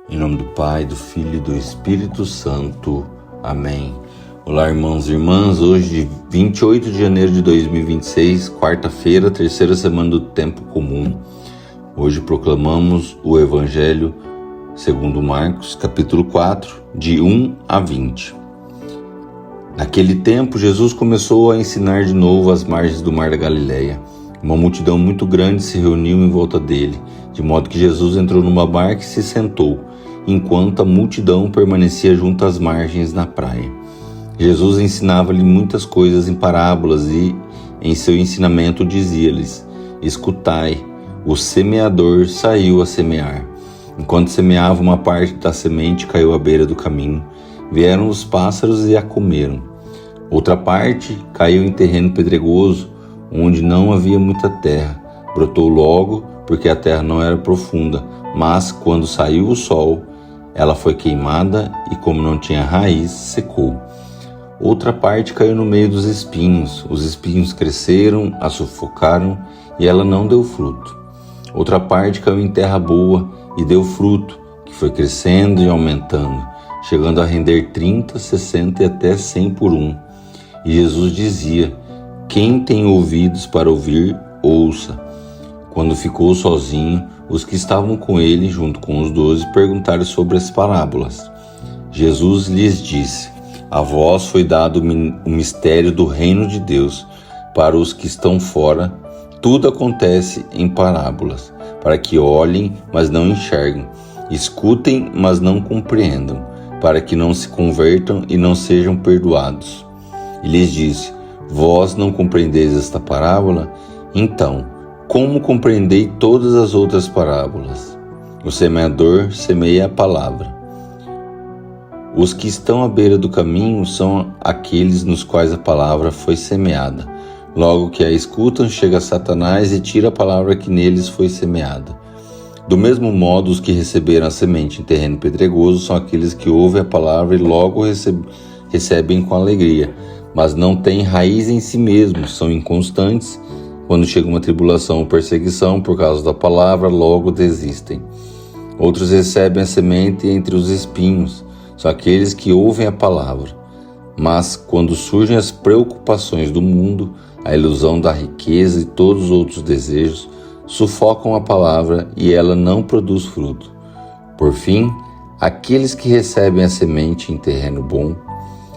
Em nome do Pai, do Filho e do Espírito Santo. Amém. Olá, irmãos e irmãs. Hoje, 28 de janeiro de 2026, quarta-feira, terceira semana do tempo comum. Hoje proclamamos o Evangelho segundo Marcos, capítulo 4, de 1 a 20. Naquele tempo, Jesus começou a ensinar de novo às margens do mar da Galileia. Uma multidão muito grande se reuniu em volta dele, de modo que Jesus entrou numa barca e se sentou, enquanto a multidão permanecia junto às margens na praia. Jesus ensinava-lhe muitas coisas em parábolas e, em seu ensinamento, dizia-lhes: Escutai, o semeador saiu a semear. Enquanto semeava, uma parte da semente caiu à beira do caminho. Vieram os pássaros e a comeram. Outra parte caiu em terreno pedregoso, onde não havia muita terra. Brotou logo, porque a terra não era profunda, mas quando saiu o sol, ela foi queimada e, como não tinha raiz, secou. Outra parte caiu no meio dos espinhos. Os espinhos cresceram, a sufocaram e ela não deu fruto. Outra parte caiu em terra boa e deu fruto, que foi crescendo e aumentando, chegando a render 30, 60 e até 100 por um. E Jesus dizia: Quem tem ouvidos para ouvir, ouça. Quando ficou sozinho, os que estavam com ele, junto com os 12, perguntaram sobre as parábolas. Jesus lhes disse: A vós foi dado o mistério do reino de Deus. Para os que estão fora, tudo acontece em parábolas, para que olhem, mas não enxerguem, escutem, mas não compreendam, para que não se convertam e não sejam perdoados. E lhes disse: Vós não compreendeis esta parábola? Então, como compreendei todas as outras parábolas? O semeador semeia a palavra. Os que estão à beira do caminho são aqueles nos quais a palavra foi semeada. Logo que a escutam, chega Satanás e tira a palavra que neles foi semeada. Do mesmo modo, os que receberam a semente em terreno pedregoso são aqueles que ouvem a palavra e logo recebem com alegria, mas não têm raiz em si mesmos, são inconstantes. Quando chega uma tribulação ou perseguição por causa da palavra, logo desistem. Outros recebem a semente entre os espinhos, são aqueles que ouvem a palavra. Mas quando surgem as preocupações do mundo, a ilusão da riqueza e todos os outros desejos, sufocam a palavra e ela não produz fruto. Por fim, aqueles que recebem a semente em terreno bom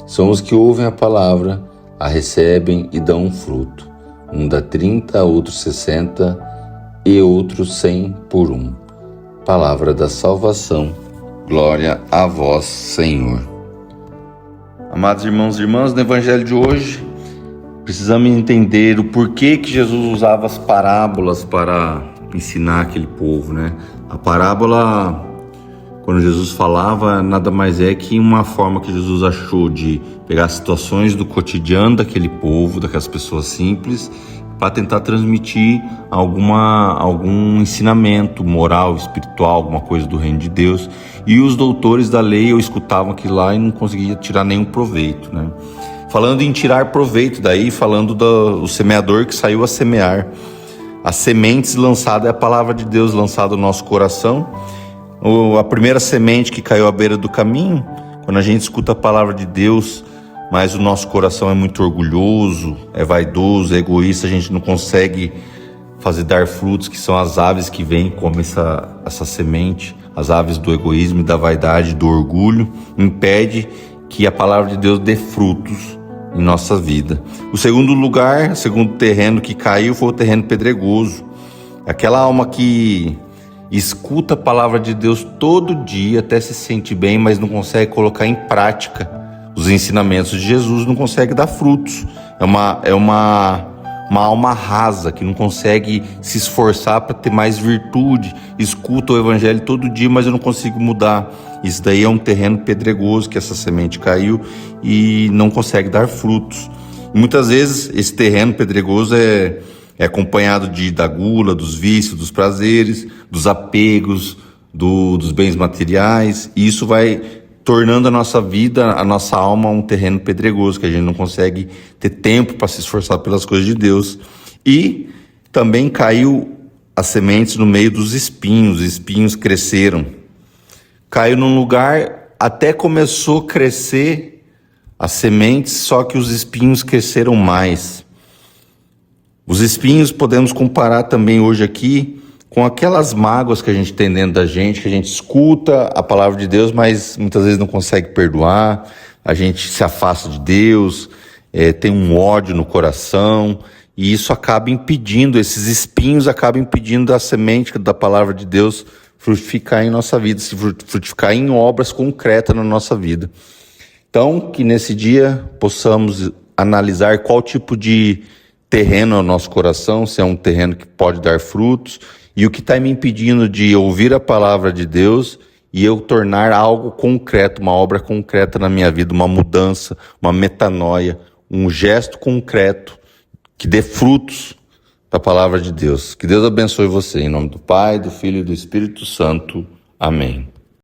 são os que ouvem a palavra, a recebem e dão um fruto. Um dá 30, outro 60 e outro 100 por um. Palavra da salvação. Glória a vós, Senhor. Amados irmãos e irmãs, no Evangelho de hoje, precisamos entender o porquê que Jesus usava as parábolas para ensinar aquele povo, né? A parábola, quando Jesus falava, nada mais é que uma forma que Jesus achou de pegar situações do cotidiano daquele povo, daquelas pessoas simples, para tentar transmitir algum ensinamento moral, espiritual, alguma coisa do reino de Deus. E os doutores da lei escutavam aquilo lá e não conseguiam tirar nenhum proveito, né? Falando em tirar proveito, daí falando do semeador que saiu a semear. As sementes lançadas é a palavra de Deus lançada no nosso coração. A primeira semente que caiu à beira do caminho, quando a gente escuta a palavra de Deus, mas o nosso coração é muito orgulhoso, é vaidoso, é egoísta, a gente não consegue fazer dar frutos, que são as aves que vêm e comem essa semente, as aves do egoísmo, da vaidade, do orgulho, impede que a palavra de Deus dê frutos em nossa vida. O segundo lugar, o segundo terreno que caiu foi o terreno pedregoso. Aquela alma que escuta a palavra de Deus todo dia, até se sente bem, mas não consegue colocar em prática os ensinamentos de Jesus, não consegue dar frutos. É uma alma rasa, que não consegue se esforçar para ter mais virtude. Escuta o evangelho todo dia, mas eu não consigo mudar. Isso daí é um terreno pedregoso, que essa semente caiu e não consegue dar frutos. E muitas vezes esse terreno pedregoso é acompanhado da gula, dos vícios, dos prazeres, dos apegos, dos bens materiais. E isso vai tornando a nossa vida, a nossa alma, um terreno pedregoso, que a gente não consegue ter tempo para se esforçar pelas coisas de Deus. E também caiu as sementes no meio dos espinhos, os espinhos cresceram. caiu num lugar, até começou a crescer as sementes, só que os espinhos cresceram mais. Os espinhos podemos comparar também hoje aqui com aquelas mágoas que a gente tem dentro da gente, que a gente escuta a palavra de Deus, mas muitas vezes não consegue perdoar, a gente se afasta de Deus, tem um ódio no coração, e isso acaba impedindo, esses espinhos acabam impedindo a semente da palavra de Deus frutificar em nossa vida, se frutificar em obras concretas na nossa vida. Então, que nesse dia possamos analisar qual tipo de terreno é o nosso coração, se é um terreno que pode dar frutos, e o que está me impedindo de ouvir a palavra de Deus e eu tornar algo concreto, uma obra concreta na minha vida, uma mudança, uma metanoia, um gesto concreto que dê frutos da palavra de Deus. Que Deus abençoe você, em nome do Pai, do Filho e do Espírito Santo. Amém.